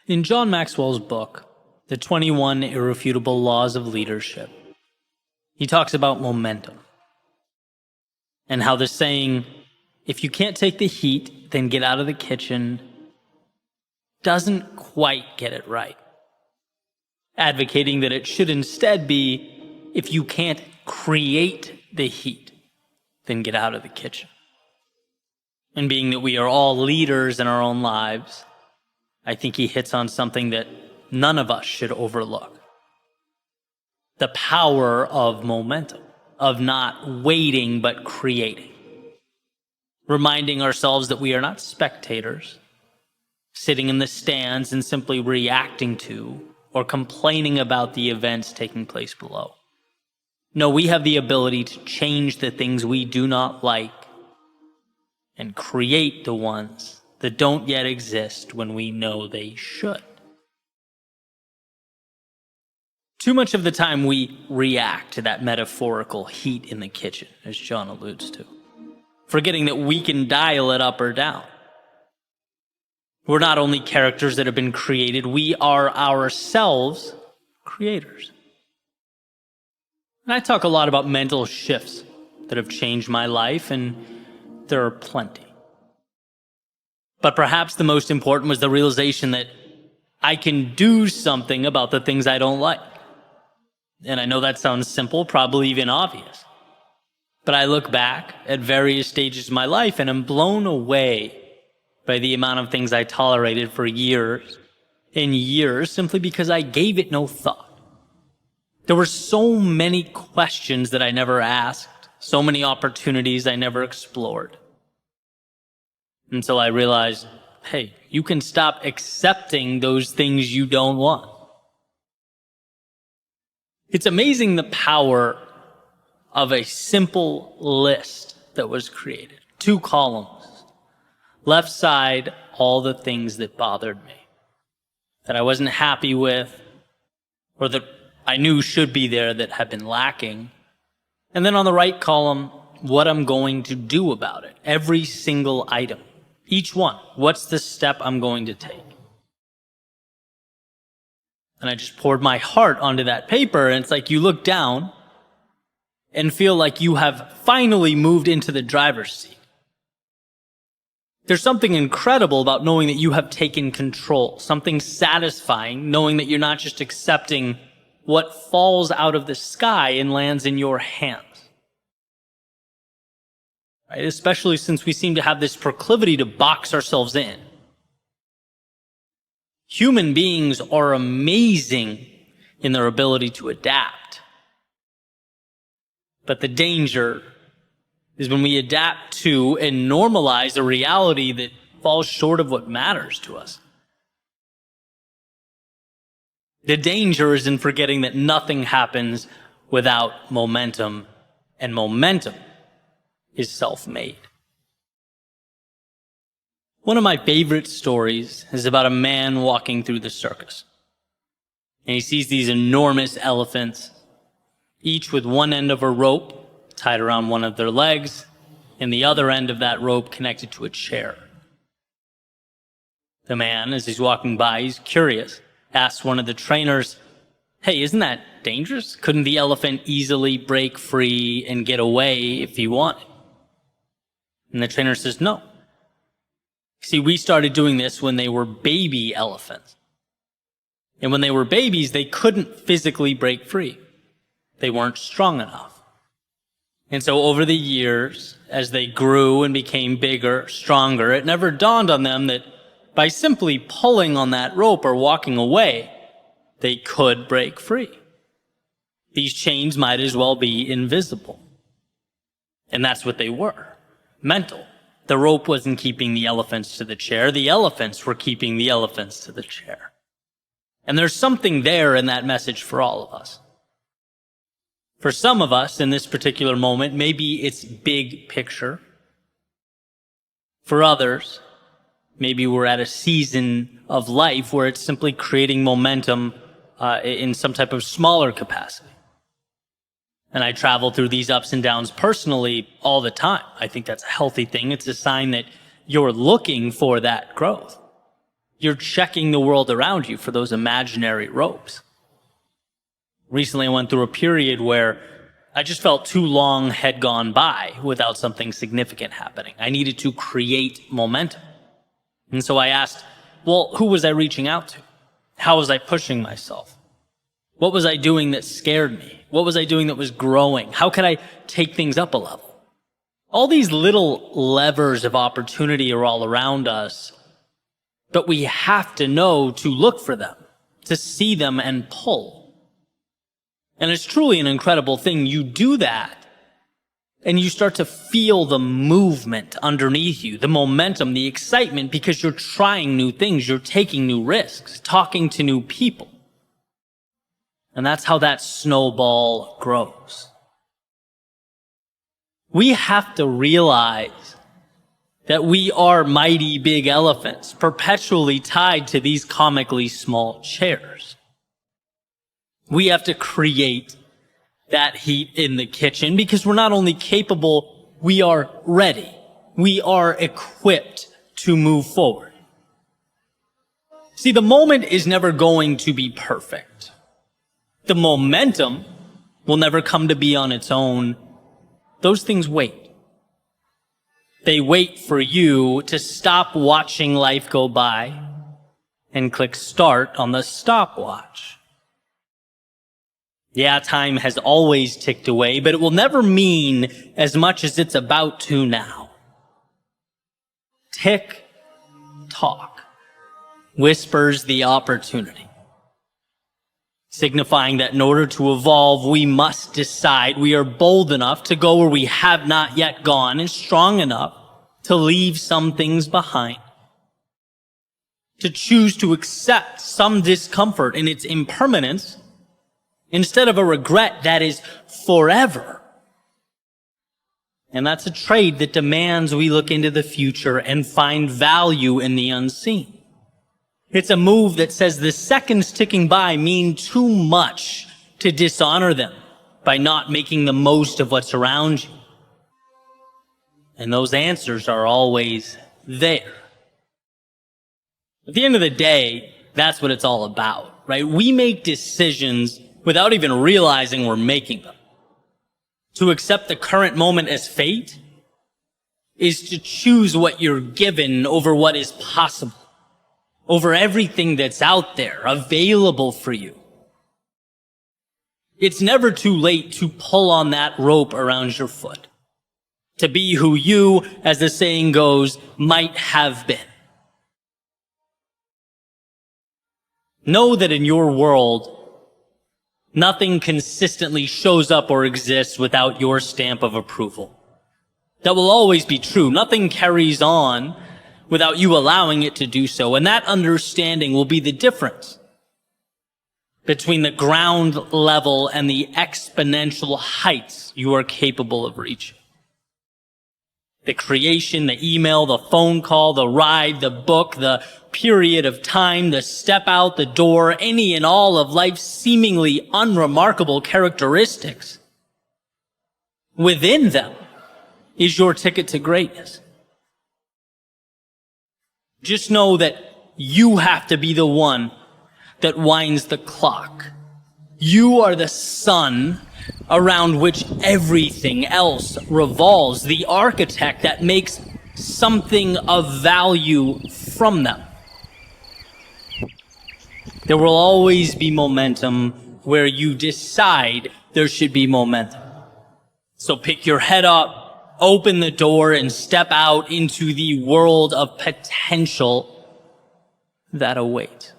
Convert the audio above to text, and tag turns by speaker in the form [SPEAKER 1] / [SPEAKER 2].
[SPEAKER 1] In John Maxwell's book, The 21 Irrefutable Laws of Leadership, he talks about momentum and how the saying, if you can't take the heat, then get out of the kitchen, doesn't quite get it right. Advocating that it should instead be, if you can't create the heat, then get out of the kitchen. And being that we are all leaders in our own lives, I think he hits on something that none of us should overlook. The power of momentum, of not waiting but creating. Reminding ourselves that we are not spectators, sitting in the stands and simply reacting to or complaining about the events taking place below. No, we have the ability to change the things we do not like and create the ones that don't yet exist when we know they should. Too much of the time we react to that metaphorical heat in the kitchen, as John alludes to, forgetting that we can dial it up or down. We're not only characters that have been created, we are ourselves creators. And I talk a lot about mental shifts that have changed my life, and there are plenty. But perhaps the most important was the realization that I can do something about the things I don't like. And I know that sounds simple, probably even obvious. But I look back at various stages of my life and am blown away by the amount of things I tolerated for years and years simply because I gave it no thought. There were so many questions that I never asked, so many opportunities I never explored. Until I realized, hey, you can stop accepting those things you don't want. It's amazing the power of a simple list that was created. 2 columns. Left side, all the things that bothered me, that I wasn't happy with, or that I knew should be there that had been lacking. And then on the right column, what I'm going to do about it. Every single item. Each one. What's the step I'm going to take? And I just poured my heart onto that paper, and it's like you look down and feel like you have finally moved into the driver's seat. There's something incredible about knowing that you have taken control, something satisfying, knowing that you're not just accepting what falls out of the sky and lands in your hands. Right? Especially since we seem to have this proclivity to box ourselves in. Human beings are amazing in their ability to adapt. But the danger is when we adapt to and normalize a reality that falls short of what matters to us. The danger is in forgetting that nothing happens without momentum, and momentum is self-made. One of my favorite stories is about a man walking through the circus. And he sees these enormous elephants, each with one end of a rope tied around one of their legs, and the other end of that rope connected to a chair. The man, as he's walking by, he's curious, asks one of the trainers, hey, isn't that dangerous? Couldn't the elephant easily break free and get away if he wanted? And the trainer says, no. See, we started doing this when they were baby elephants. And when they were babies, they couldn't physically break free. They weren't strong enough. And so over the years, as they grew and became bigger, stronger, it never dawned on them that by simply pulling on that rope or walking away, they could break free. These chains might as well be invisible. And that's what they were. Mental. The rope wasn't keeping the elephants to the chair. The elephants were keeping the elephants to the chair. And there's something there in that message for all of us. For some of us in this particular moment, maybe it's big picture. For others, maybe we're at a season of life where it's simply creating momentum in some type of smaller capacity. And I travel through these ups and downs personally all the time. I think that's a healthy thing. It's a sign that you're looking for that growth. You're checking the world around you for those imaginary ropes. Recently, I went through a period where I just felt too long had gone by without something significant happening. I needed to create momentum. And so I asked, well, who was I reaching out to? How was I pushing myself? What was I doing that scared me? What was I doing that was growing? How could I take things up a level? All these little levers of opportunity are all around us, but we have to know to look for them, to see them and pull. And it's truly an incredible thing. You do that, and you start to feel the movement underneath you, the momentum, the excitement, because you're trying new things, you're taking new risks, talking to new people. And that's how that snowball grows. We have to realize that we are mighty big elephants, perpetually tied to these comically small chairs. We have to create that heat in the kitchen because we're not only capable, we are ready. We are equipped to move forward. See, the moment is never going to be perfect. The momentum will never come to be on its own. Those things wait. They wait for you to stop watching life go by and click start on the stopwatch. Yeah, time has always ticked away, but it will never mean as much as it's about to now. Tick, tock, whispers the opportunity, signifying that in order to evolve, we must decide we are bold enough to go where we have not yet gone and strong enough to leave some things behind, to choose to accept some discomfort in its impermanence instead of a regret that is forever. And that's a trade that demands we look into the future and find value in the unseen. It's a move that says the seconds ticking by mean too much to dishonor them by not making the most of what's around you. And those answers are always there. At the end of the day, that's what it's all about, right? We make decisions without even realizing we're making them. To accept the current moment as fate is to choose what you're given over what is possible, over everything that's out there, available for you. It's never too late to pull on that rope around your foot, to be who you, as the saying goes, might have been. Know that in your world, nothing consistently shows up or exists without your stamp of approval. That will always be true. Nothing carries on without you allowing it to do so. And that understanding will be the difference between the ground level and the exponential heights you are capable of reaching. The creation, the email, the phone call, the ride, the book, the period of time, the step out the door, any and all of life's seemingly unremarkable characteristics. Within them is your ticket to greatness. Just know that you have to be the one that winds the clock. You are the sun around which everything else revolves, the architect that makes something of value from them. There will always be momentum where you decide there should be momentum. So pick your head up, open the door, and step out into the world of potential that await.